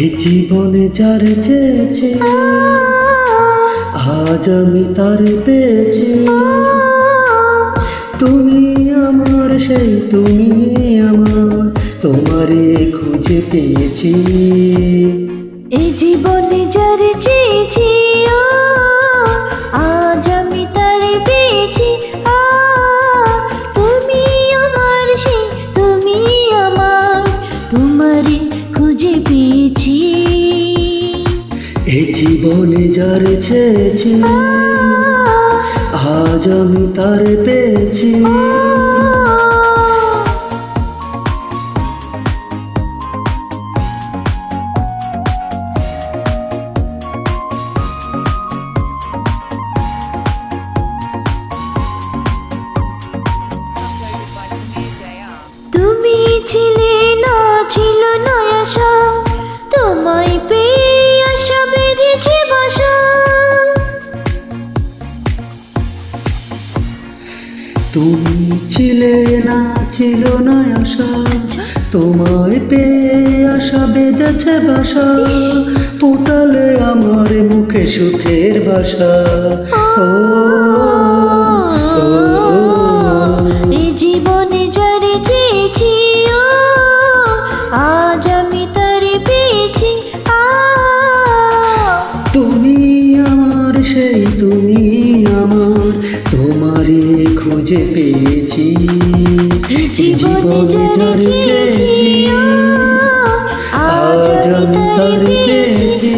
এই জীবনে যার চেয়েছি আজ আমি তার পেয়েছি। তুমি আমার সেই তুমি আমার, তোমারে খুঁজে পেয়েছি। এই জীবনে যার চেয়েছি আজ আমি তার পেয়েছি। তুমি আমার সেই তুমি আমার, তোমারে খুঁজে পেয়েছি। এই জীবনে যার চেয়েছি আজ আমি তার পেয়েছি। তুমি ছিলে না, ছিল না আশা, তোমায় পেয়ে আশা বেঁধেছে বাসা। তুমি ছিলে না, ছিল না আশা, তোমায় পেয়ে আশা বেঁধেছে বাসা। ফুটালে আমার মুখে সুখের ভাষা। ও এই জীবনে যারে চেয়েছি আজ আমি তারে পেয়েছি। তুমি আমার সেই তুমি আমার, তোমারে খুঁজে পেয়েছি। জীবনে যারে চেয়েছি আজ আমি তারে পেয়েছি।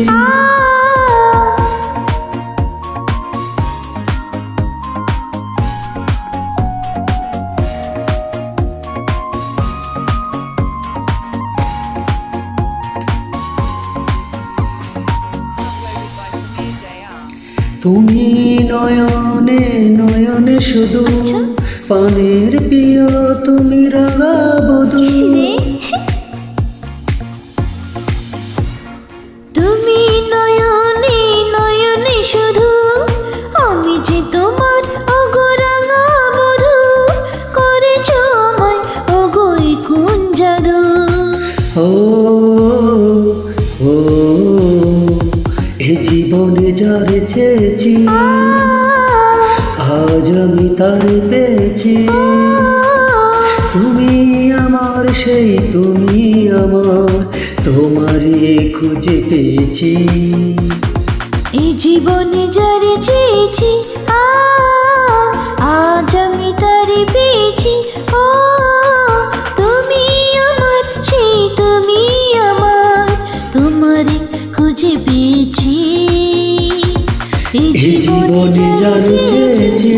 তুমি নয়নে নয়নে শুধু পানের প্রিয়, তুমি রাঙা বধূ। তুমি নয়নে নয়নে শুধু, আমি যে তোমার অগরাঙা বধূ। করেছ আমায় অগই কোন জাদু। ও ও এ জীবনে যার চেয়েছি আজ আমি তার পেয়েছি। তুমি আমার সেই তুমি আমার, তোমারে খুঁজে পেয়েছি। এই জীবনে যারে চেয়েছি আজ আমি তারে পেয়েছি। তুমি আমার সেই তুমি আমার, তোমারে খুঁজে পেয়েছি। এই জীবনে যার চেয়েছি